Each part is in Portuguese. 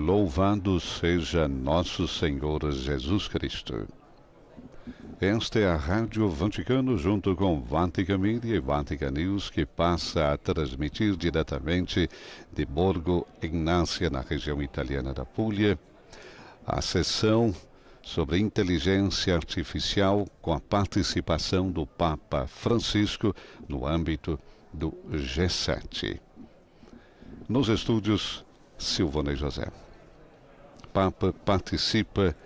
Louvado seja nosso Senhor Jesus Cristo. Esta é a Rádio Vaticano, junto com Vatican Media e Vatican News, que passa a transmitir diretamente de Borgo Ignácia, na região italiana da Puglia, a sessão sobre inteligência artificial com a participação do Papa Francisco no âmbito do G7. Nos estúdios, Silvonei José. Papa participa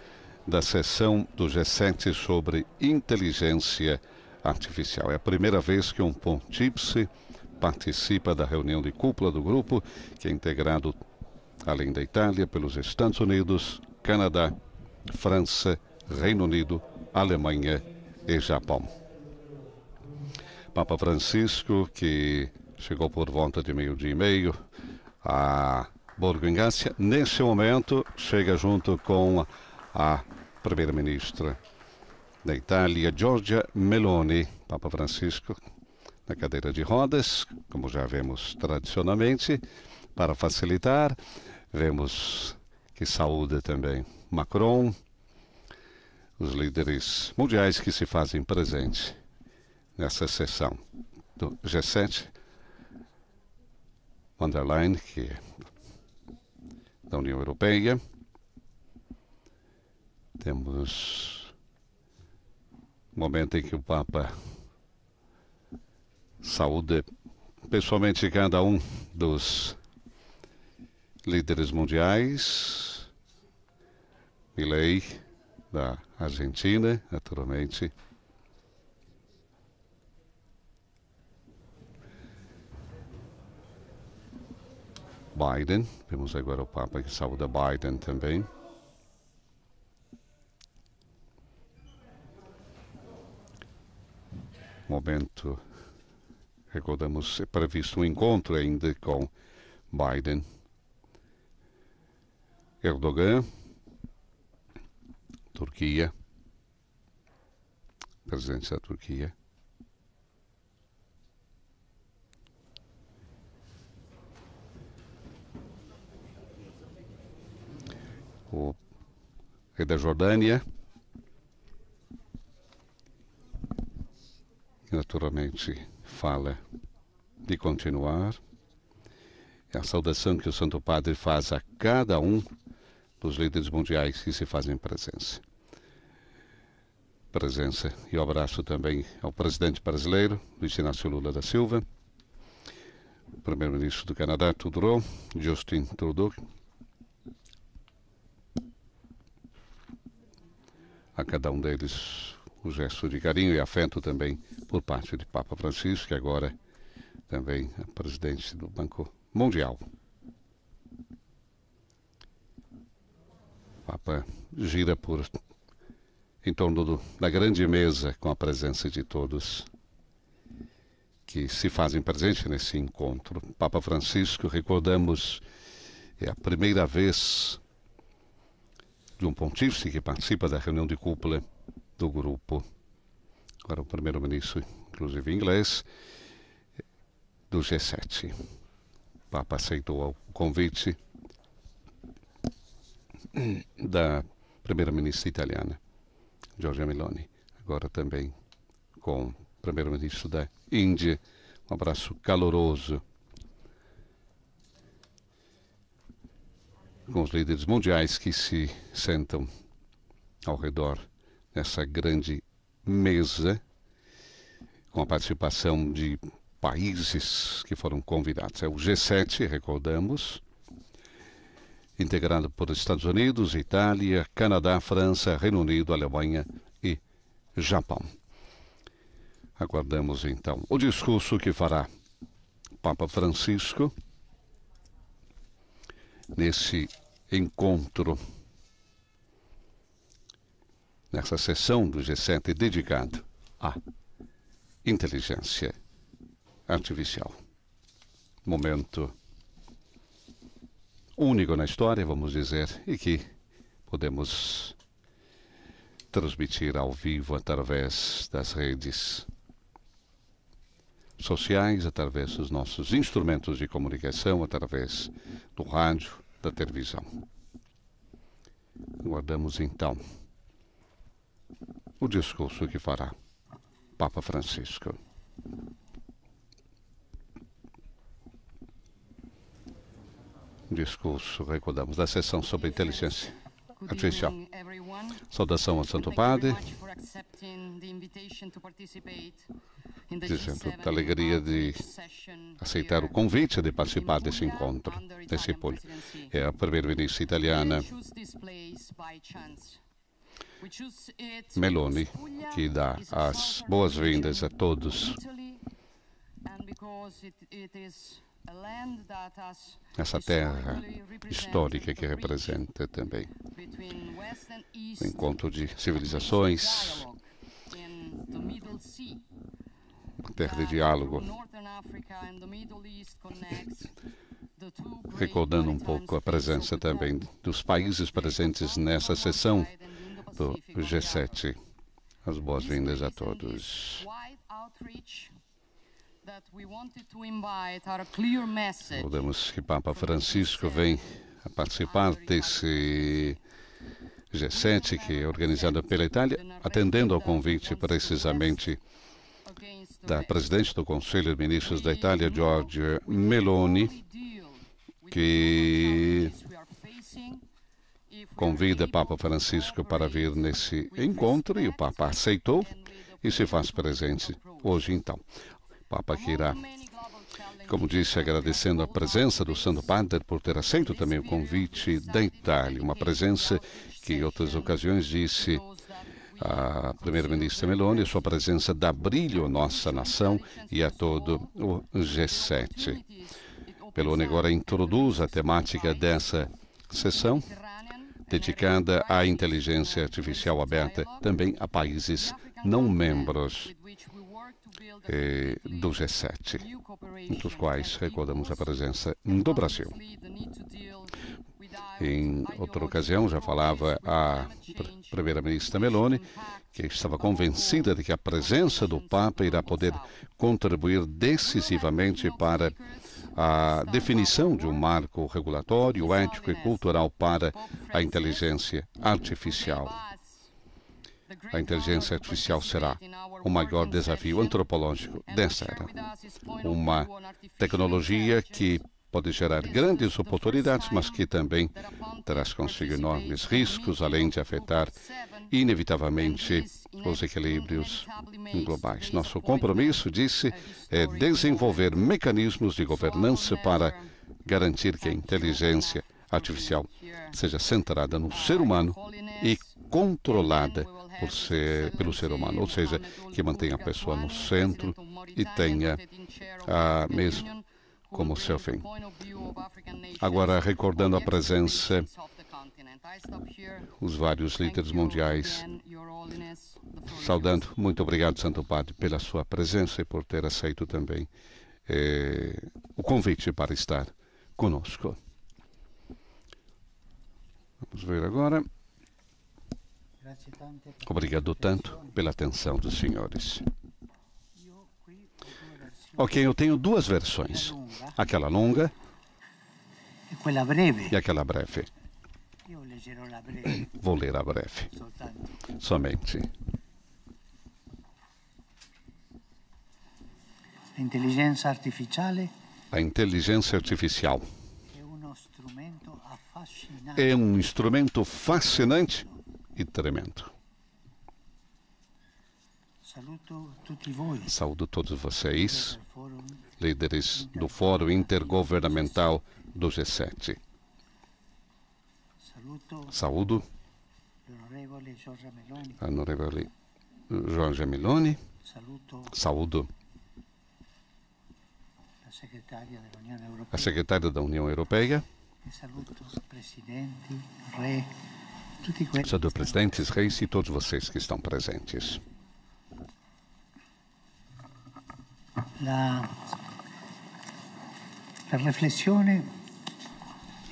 da sessão do G7 sobre inteligência artificial. É a primeira vez que um pontífice participa da reunião de cúpula do grupo, que é integrado, além da Itália, pelos Estados Unidos, Canadá, França, Reino Unido, Alemanha e Japão. Papa Francisco, que chegou por volta de 12:30 a Borgo Ignácia, nesse momento chega junto com a primeira-ministra da Itália, Giorgia Meloni. Papa Francisco na cadeira de rodas, como já vemos tradicionalmente, para facilitar. Vemos que saúda também Macron, os líderes mundiais que se fazem presente nessa sessão do G7. Von der Leyen, que é da União Europeia. Temos um momento em que o Papa saúda pessoalmente cada um dos líderes mundiais. Milei, da Argentina, naturalmente. Biden, vemos agora o Papa que saúda Biden também. Momento, recordamos, é previsto um encontro ainda com Biden. Erdogan, Turquia, presidente da Turquia. O rei da Jordânia, que naturalmente fala de continuar. É a saudação que o Santo Padre faz a cada um dos líderes mundiais que se fazem presença. Presença e o abraço também ao presidente brasileiro, Luiz Inácio Lula da Silva, o primeiro-ministro do Canadá, Trudeau, Justin Trudeau. A cada um deles o gesto de carinho e afeto também por parte de Papa Francisco, que agora também é presidente do Banco Mundial. O Papa gira em torno da grande mesa com a presença de todos que se fazem presente nesse encontro. Papa Francisco, recordamos, é a primeira vez de um pontífice que participa da reunião de cúpula do grupo. Agora o primeiro-ministro, inclusive inglês, do G7. O Papa aceitou o convite da primeira-ministra italiana, Giorgia Meloni. Agora também com o primeiro-ministro da Índia. Um abraço caloroso com os líderes mundiais que se sentam ao redor dessa grande mesa, com a participação de países que foram convidados. É o G7, recordamos, integrado por Estados Unidos, Itália, Canadá, França, Reino Unido, Alemanha e Japão. Aguardamos então o discurso que fará Papa Francisco nesse encontro, nessa sessão do G7 dedicado à inteligência artificial. Momento único na história, vamos dizer, e que podemos transmitir ao vivo através das redes sociais, através dos nossos instrumentos de comunicação, através do rádio, da televisão. Guardamos então o discurso que fará Papa Francisco. Discurso, recordamos, da sessão sobre inteligência artificial. Saudação ao Santo Padre, dizendo da alegria de aceitar o convite de participar desse encontro, desse polo. É a primeira-ministra italiana Meloni que dá as boas-vindas a todos. Essa terra histórica que representa também o encontro de civilizações, uma terra de diálogo, recordando um pouco a presença também dos países presentes nessa sessão do G7. As boas-vindas a todos. Recordamos que Papa Francisco vem a participar desse G7 que é organizado pela Itália, atendendo ao convite precisamente da presidente do Conselho de Ministros da Itália, Giorgia Meloni, que convida Papa Francisco para vir nesse encontro, e o Papa aceitou e se faz presente hoje então. O Papa que irá, como disse, agradecendo a presença do Santo Padre por ter aceito também o convite da Itália, uma presença que em outras ocasiões disse a primeira-ministra Meloni, sua presença dá brilho à nossa nação e a todo o G7. Meloni agora introduz a temática dessa sessão, dedicada à inteligência artificial aberta também a países não membros do G7, entre os quais recordamos a presença do Brasil. Em outra ocasião, já falava a primeira-ministra Meloni, que estava convencida de que a presença do Papa irá poder contribuir decisivamente para a definição de um marco regulatório, ético e cultural para a inteligência artificial. A inteligência artificial será o maior desafio antropológico dessa era. Uma tecnologia que pode gerar grandes oportunidades, mas que também traz consigo enormes riscos, além de afetar inevitavelmente os equilíbrios globais. Nosso compromisso, disse, é desenvolver mecanismos de governança para garantir que a inteligência artificial seja centrada no ser humano e controlada pelo ser humano, ou seja, que mantenha a pessoa no centro e tenha mesmo como seu fim. Agora, recordando a presença, os vários líderes mundiais, saudando, muito obrigado, Santo Padre, pela sua presença e por ter aceito também o convite para estar conosco. Vamos ver agora. Obrigado tanto pela atenção dos senhores. Ok, eu tenho duas versões. Aquela longa e aquela breve. Vou ler a breve. Somente. A inteligência artificial é um instrumento fascinante e tremendo. Saúdo todos vocês, líderes do Fórum Intergovernamental do G7. Saúdo a onorevole Giorgia Meloni. Saúdo a secretária da União Europeia. Saúdo presidentes, reis e todos vocês que estão presentes. A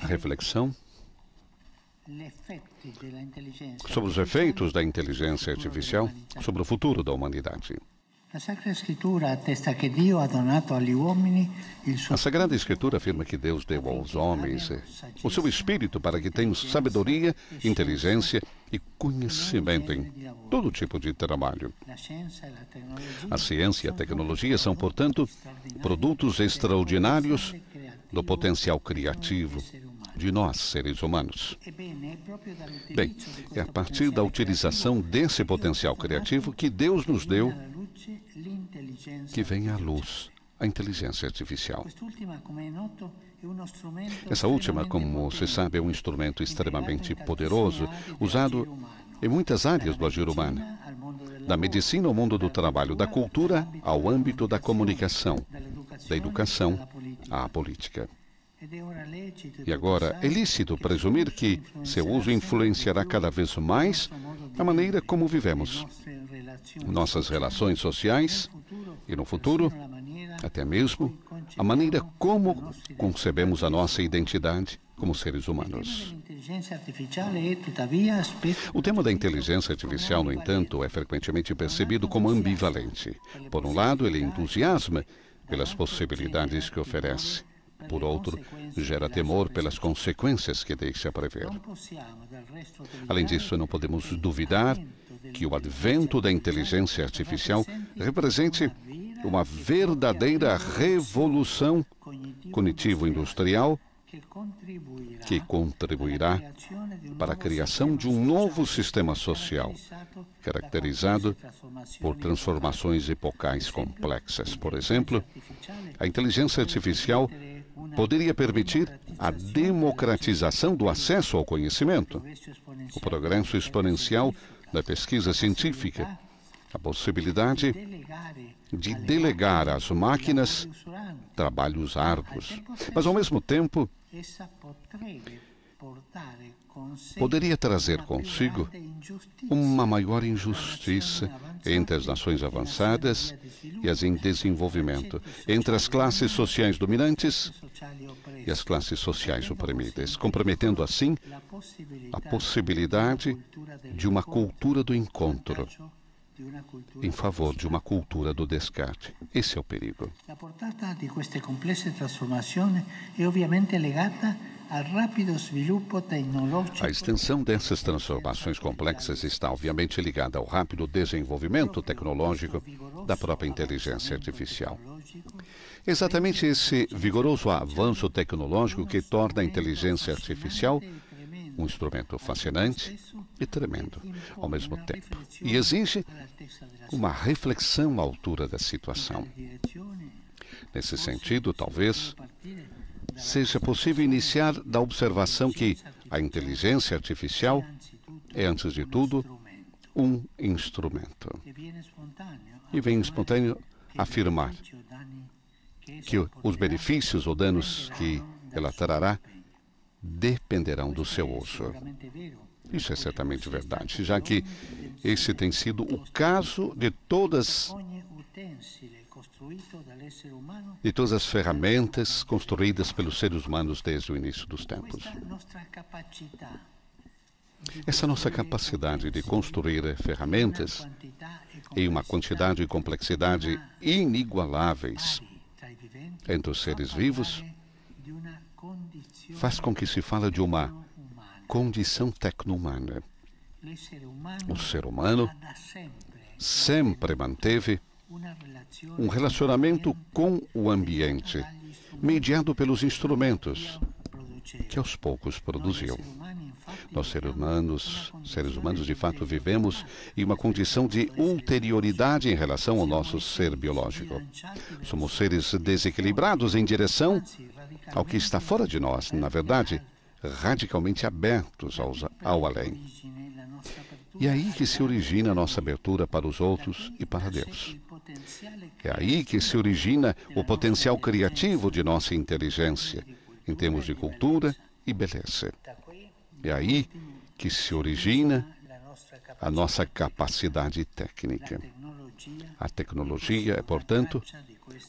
reflexão sobre os efeitos da inteligência artificial sobre o futuro da humanidade. A Sagrada Escritura afirma que Deus deu aos homens o seu Espírito para que tenham sabedoria, inteligência e conhecimento em todo tipo de trabalho. A ciência e a tecnologia são, portanto, produtos extraordinários do potencial criativo de nós, seres humanos. Bem, é a partir da utilização desse potencial criativo que Deus nos deu que vem à luz a inteligência artificial. Essa última, como se sabe, é um instrumento extremamente poderoso, usado em muitas áreas do agir humano, da medicina ao mundo do trabalho, da cultura ao âmbito da comunicação, da educação à política. E agora, é lícito presumir que seu uso influenciará cada vez mais a maneira como vivemos, nossas relações sociais e, no futuro, até mesmo a maneira como concebemos a nossa identidade como seres humanos. O tema da inteligência artificial, no entanto, é frequentemente percebido como ambivalente. Por um lado, ele entusiasma pelas possibilidades que oferece. Por outro, gera temor pelas consequências que deixa prever. Além disso, não podemos duvidar que o advento da inteligência artificial represente uma verdadeira revolução cognitivo-industrial que contribuirá para a criação de um novo sistema social, caracterizado por transformações epocais complexas. Por exemplo, a inteligência artificial poderia permitir a democratização do acesso ao conhecimento, o progresso exponencial da pesquisa científica, a possibilidade de delegar às máquinas trabalhos árduos, mas, ao mesmo tempo, poderia trazer consigo uma maior injustiça entre as nações avançadas e as em desenvolvimento, entre as classes sociais dominantes e as classes sociais oprimidas, comprometendo assim a possibilidade de uma cultura do encontro em favor de uma cultura do descarte. Esse é o perigo. A portata di queste complesse trasformazioni è ovviamente legata al rapido sviluppo tecnologico. A extensão dessas transformações complexas está obviamente ligada ao rápido desenvolvimento tecnológico da própria inteligência artificial. Exatamente esse vigoroso avanço tecnológico que torna a inteligência artificial um instrumento fascinante e tremendo ao mesmo tempo, e exige uma reflexão à altura da situação. Nesse sentido, talvez seja possível iniciar da observação que a inteligência artificial é, antes de tudo, um instrumento. E vem espontâneo afirmar que os benefícios ou danos que ela trará dependerão do seu uso. Isso é certamente verdade, já que esse tem sido o caso de todas as ferramentas construídas pelos seres humanos desde o início dos tempos. Essa nossa capacidade de construir ferramentas em uma quantidade e complexidade inigualáveis entre os seres vivos faz com que se fale de uma condição tecno-humana. O ser humano sempre manteve um relacionamento com o ambiente, mediado pelos instrumentos que aos poucos produziu. Nós, seres humanos, de fato, vivemos em uma condição de ulterioridade em relação ao nosso ser biológico. Somos seres desequilibrados em direção ao que está fora de nós, na verdade, radicalmente abertos ao além. E é aí que se origina a nossa abertura para os outros e para Deus. É aí que se origina o potencial criativo de nossa inteligência, em termos de cultura e beleza. É aí que se origina a nossa capacidade técnica. A tecnologia é, portanto,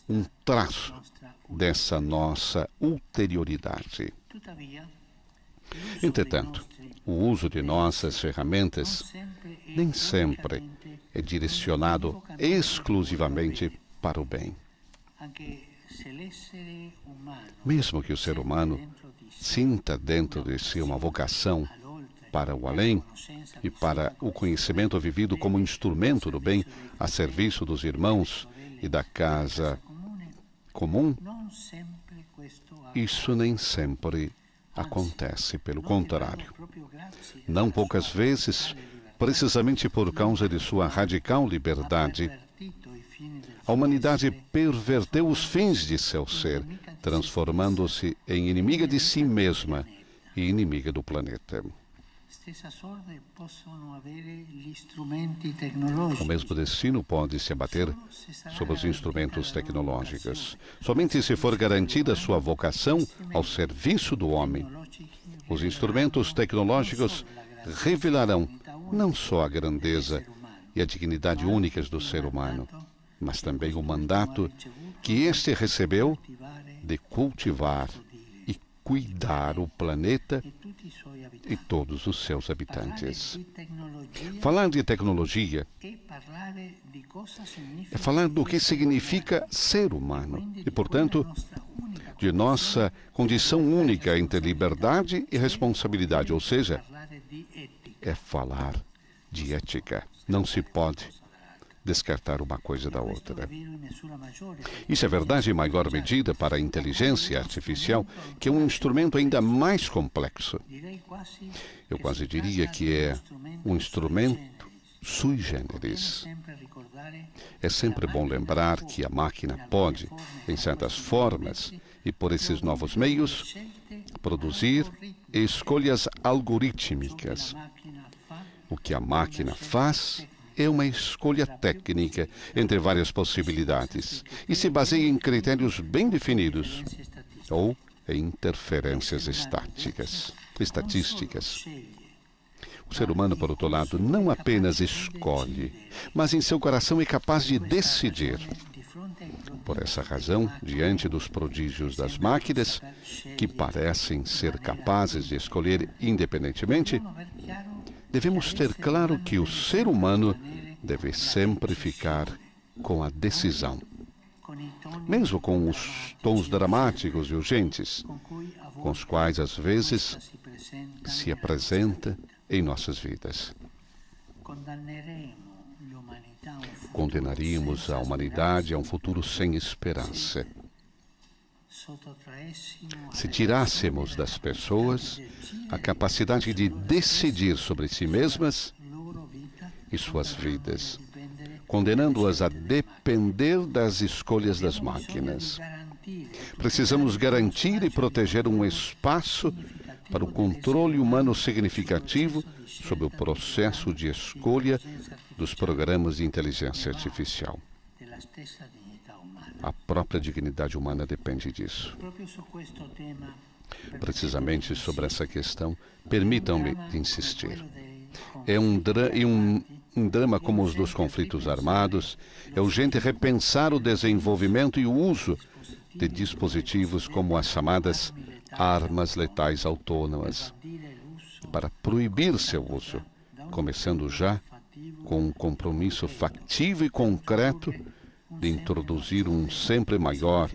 um traço dessa nossa ulterioridade. Entretanto, o uso de nossas ferramentas nem sempre é direcionado exclusivamente para o bem. Mesmo que o ser humano sinta dentro de si uma vocação para o além e para o conhecimento vivido como instrumento do bem a serviço dos irmãos e da casa comum, isso nem sempre acontece. Pelo contrário, não poucas vezes, precisamente por causa de sua radical liberdade, a humanidade perverteu os fins de seu ser, transformando-se em inimiga de si mesma e inimiga do planeta. O mesmo destino pode se abater sobre os instrumentos tecnológicos. Somente se for garantida sua vocação ao serviço do homem. Os instrumentos tecnológicos revelarão não só a grandeza e a dignidade únicas do ser humano, mas também o mandato que este recebeu de cultivar e cuidar o planeta e todos os seus habitantes. Falar de tecnologia é falar do que significa ser humano e, portanto, de nossa condição única entre liberdade e responsabilidade, ou seja, é falar de ética. Não se pode descartar uma coisa da outra. Isso é verdade em maior medida para a inteligência artificial, que é um instrumento ainda mais complexo. Eu quase diria que é um instrumento sui generis. É sempre bom lembrar que a máquina pode, em certas formas e por esses novos meios, produzir escolhas algorítmicas. O que a máquina faz é uma escolha técnica entre várias possibilidades e se baseia em critérios bem definidos ou em interferências estatísticas. O ser humano, por outro lado, não apenas escolhe, mas em seu coração é capaz de decidir. Por essa razão, diante dos prodígios das máquinas, que parecem ser capazes de escolher independentemente, devemos ter claro que o ser humano deve sempre ficar com a decisão, mesmo com os tons dramáticos e urgentes, com os quais às vezes se apresenta em nossas vidas. Condenaríamos a humanidade a um futuro sem esperança. Se tirássemos das pessoas a capacidade de decidir sobre si mesmas e suas vidas, condenando-as a depender das escolhas das máquinas. Precisamos garantir e proteger um espaço para o controle humano significativo sobre o processo de escolha dos programas de inteligência artificial. A própria dignidade humana depende disso. Precisamente sobre essa questão, permitam-me insistir. É um drama como os dos conflitos armados. É urgente repensar o desenvolvimento e o uso de dispositivos como as chamadas armas letais autônomas, para proibir seu uso, começando já com um compromisso factível e concreto de introduzir um sempre maior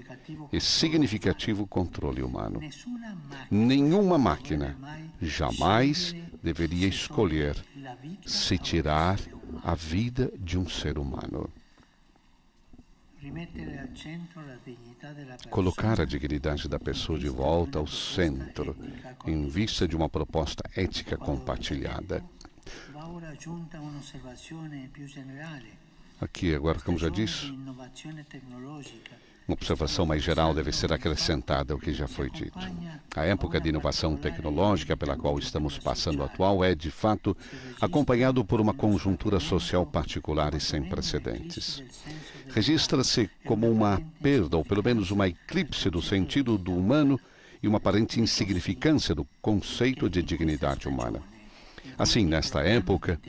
e significativo controle humano. Nenhuma máquina jamais deveria escolher se tirar a vida de um ser humano. Colocar a dignidade da pessoa de volta ao centro, em vista de uma proposta ética compartilhada. Aqui, agora, como já disse, uma observação mais geral deve ser acrescentada ao que já foi dito. A época de inovação tecnológica pela qual estamos passando atual é, de fato, acompanhado por uma conjuntura social particular e sem precedentes. Registra-se como uma perda, ou pelo menos uma eclipse do sentido do humano e uma aparente insignificância do conceito de dignidade humana. Assim, nesta época,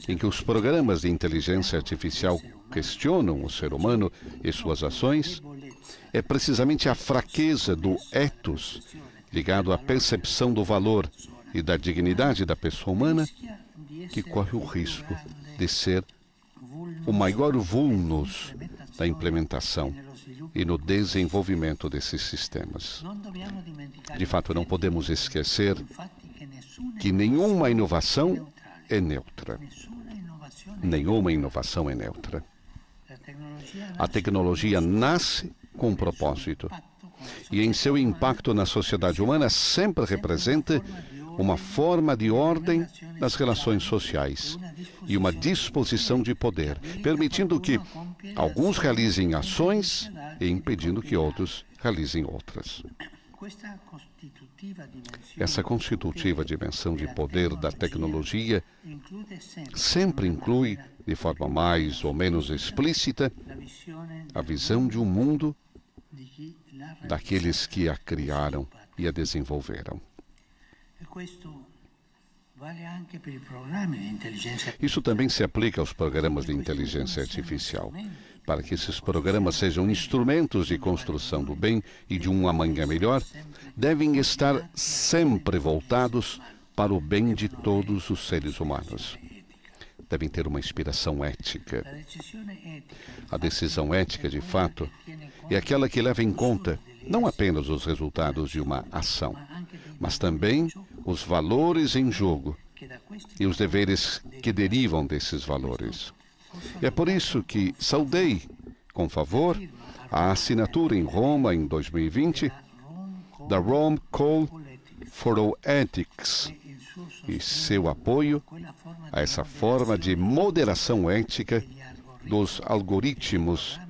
em que os programas de inteligência artificial questionam o ser humano e suas ações, é precisamente a fraqueza do ethos, ligado à percepção do valor e da dignidade da pessoa humana, que corre o risco de ser o maior vulnus da implementação e no desenvolvimento desses sistemas. De fato, não podemos esquecer que nenhuma inovação é neutra. Nenhuma inovação é neutra. A tecnologia nasce com um propósito e, em seu impacto na sociedade humana, sempre representa uma forma de ordem nas relações sociais e uma disposição de poder, permitindo que alguns realizem ações e impedindo que outros realizem outras. Essa constitutiva dimensão de poder da tecnologia sempre inclui, de forma mais ou menos explícita, a visão de um mundo daqueles que a criaram e a desenvolveram. Isso também se aplica aos programas de inteligência artificial. Para que esses programas sejam instrumentos de construção do bem e de um amanhã melhor, devem estar sempre voltados para o bem de todos os seres humanos. Devem ter uma inspiração ética. A decisão ética, de fato, é aquela que leva em conta não apenas os resultados de uma ação, mas também os valores em jogo e os deveres que derivam desses valores. É por isso que saudei, com favor, a assinatura em Roma, em 2020, da Rome Call for Ethics e seu apoio a essa forma de moderação ética dos algoritmos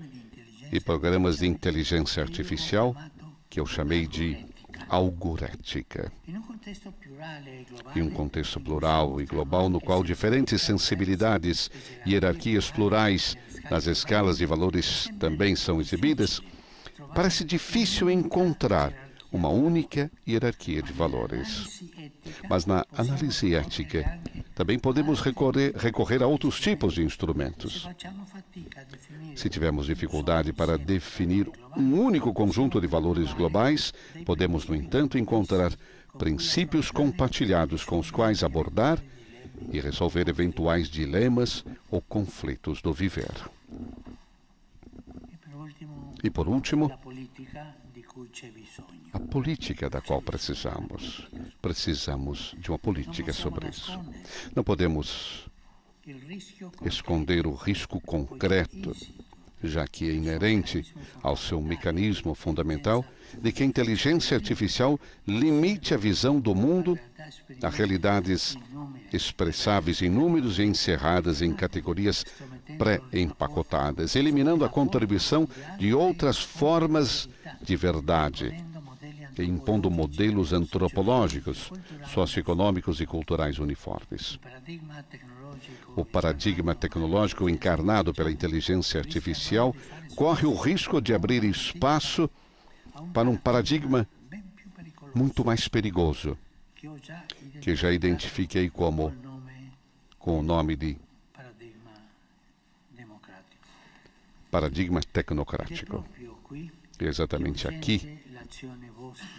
e programas de inteligência artificial que eu chamei de algorética. Em um contexto plural e global, no qual diferentes sensibilidades e hierarquias plurais nas escalas de valores também são exibidas, parece difícil encontrar uma única hierarquia de valores. Mas na análise ética, também podemos recorrer a outros tipos de instrumentos. Se tivermos dificuldade para definir um único conjunto de valores globais, podemos, no entanto, encontrar princípios compartilhados com os quais abordar e resolver eventuais dilemas ou conflitos do viver. E, por último, a política da qual precisamos. Precisamos de uma política sobre isso. Não podemos esconder o risco concreto, já que é inerente ao seu mecanismo fundamental, de que a inteligência artificial limite a visão do mundo a realidades expressáveis em números e encerradas em categorias pré-empacotadas, eliminando a contribuição de outras formas de verdade e impondo modelos antropológicos, socioeconômicos e culturais uniformes. O paradigma tecnológico encarnado pela inteligência artificial corre o risco de abrir espaço para um paradigma muito mais perigoso, que já identifiquei com o nome de paradigma tecnocrático. É exatamente aqui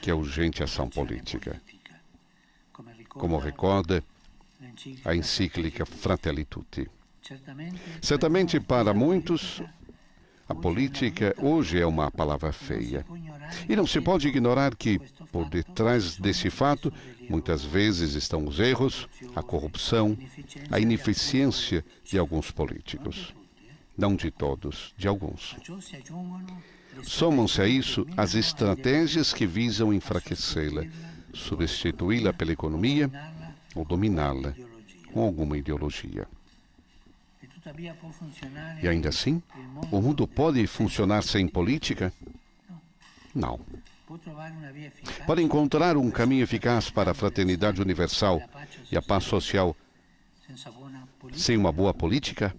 que é urgente ação política. Como recorda a encíclica Fratelli Tutti. Certamente para muitos, a política hoje é uma palavra feia. E não se pode ignorar que, por detrás desse fato, muitas vezes estão os erros, a corrupção, a ineficiência de alguns políticos. Não de todos, de alguns. Somam-se a isso as estratégias que visam enfraquecê-la, substituí-la pela economia ou dominá-la com alguma ideologia. E ainda assim, o mundo pode funcionar sem política? Não. Pode encontrar um caminho eficaz para a fraternidade universal e a paz social sem uma boa política?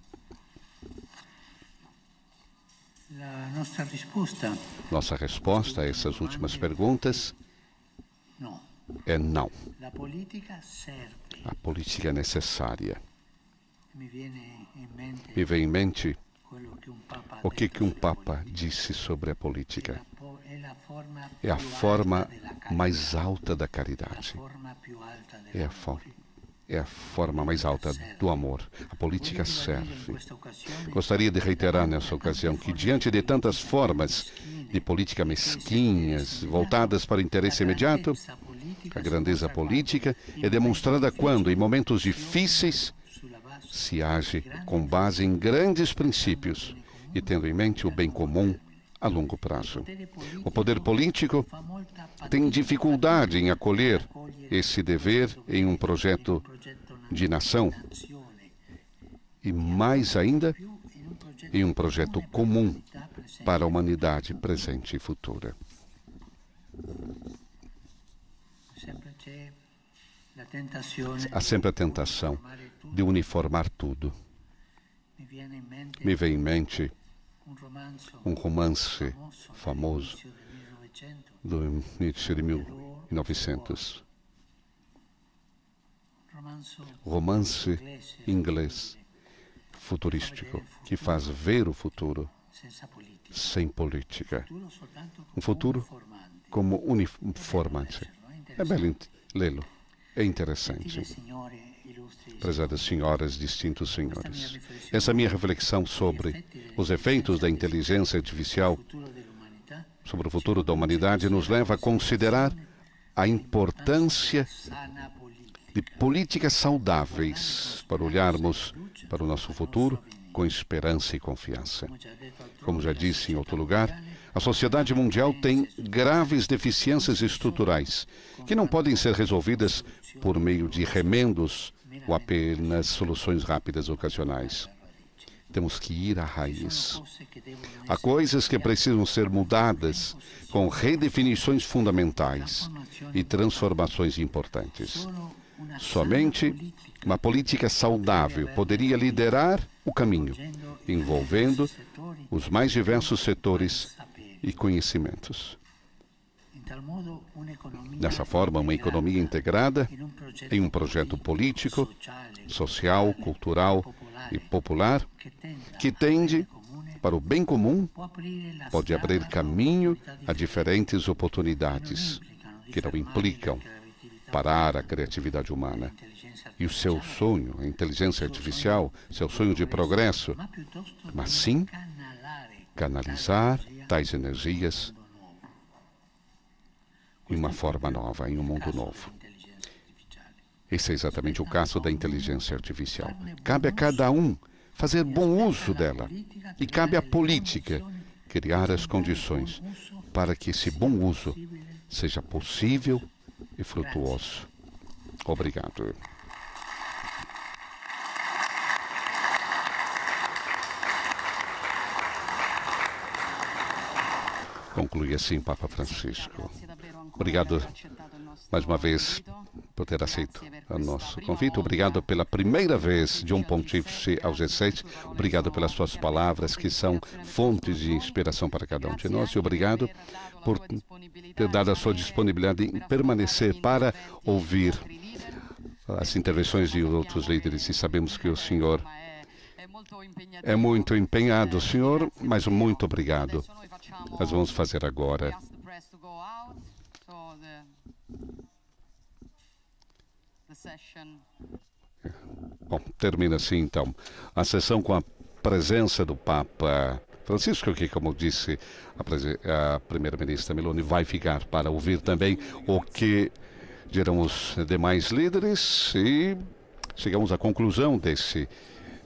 Nossa resposta a essas últimas perguntas é não. A política é necessária. Me vem em mente o que um Papa disse sobre a política. é a forma mais alta da caridade. É a forma mais alta do amor. A política serve. Gostaria de reiterar nessa ocasião que, diante de tantas formas de política mesquinhas, voltadas para o interesse imediato, a grandeza política é demonstrada quando, em momentos difíceis, se age com base em grandes princípios e tendo em mente o bem comum a longo prazo. O poder político tem dificuldade em acolher esse dever em um projeto de nação e, mais ainda, em um projeto comum para a humanidade presente e futura. Há sempre a tentação de uniformar tudo. Me vem em mente um romance famoso do início de 1900. Romance inglês futurístico que faz ver o futuro sem política. Um futuro como uniformante. É belo lê-lo. É interessante. Prezadas senhoras, distintos senhores. Essa minha reflexão sobre os efeitos da inteligência artificial sobre o futuro da humanidade nos leva a considerar a importância de políticas saudáveis para olharmos para o nosso futuro com esperança e confiança. Como já disse em outro lugar, a sociedade mundial tem graves deficiências estruturais que não podem ser resolvidas por meio de remendos ou apenas soluções rápidas ocasionais. Temos que ir à raiz. Há coisas que precisam ser mudadas com redefinições fundamentais e transformações importantes. Somente uma política saudável poderia liderar o caminho, envolvendo os mais diversos setores e conhecimentos. Dessa forma, uma economia integrada em um projeto político, social, cultural e popular que tende para o bem comum pode abrir caminho a diferentes oportunidades que não implicam parar a criatividade humana. E o seu sonho, a inteligência artificial, seu sonho de progresso, mas sim canalizar tais energias em uma forma nova, em um mundo novo. Esse é exatamente o caso da inteligência artificial. Cabe a cada um fazer bom uso dela. E cabe à política criar as condições para que esse bom uso seja possível e frutuoso. Obrigado. Conclui assim Papa Francisco. Obrigado mais uma vez por ter aceito o nosso convite. Obrigado pela primeira vez de um pontífice ao G7. Obrigado pelas suas palavras, que são fontes de inspiração para cada um de nós. E obrigado por ter dado a sua disponibilidade em permanecer para ouvir as intervenções de outros líderes. E sabemos que o senhor é muito empenhado, senhor, mas muito obrigado. Nós vamos fazer agora bom, termina assim então a sessão com a presença do Papa Francisco, que, como disse a primeira-ministra Meloni, vai ficar para ouvir também o que dirão os demais líderes, e chegamos à conclusão desse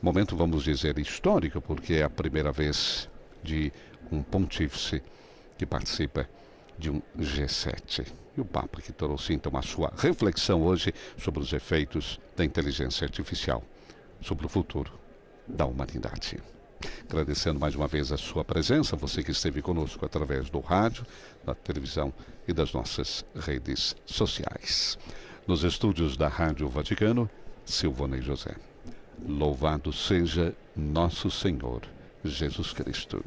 momento, vamos dizer, histórico, porque é a primeira vez de um pontífice que participa de um G7. E o Papa que trouxe então a sua reflexão hoje sobre os efeitos da inteligência artificial sobre o futuro da humanidade. Agradecendo mais uma vez a sua presença, você que esteve conosco através do rádio, da televisão e das nossas redes sociais. Nos estúdios da Rádio Vaticano, Silvonei José. Louvado seja nosso Senhor Jesus Cristo.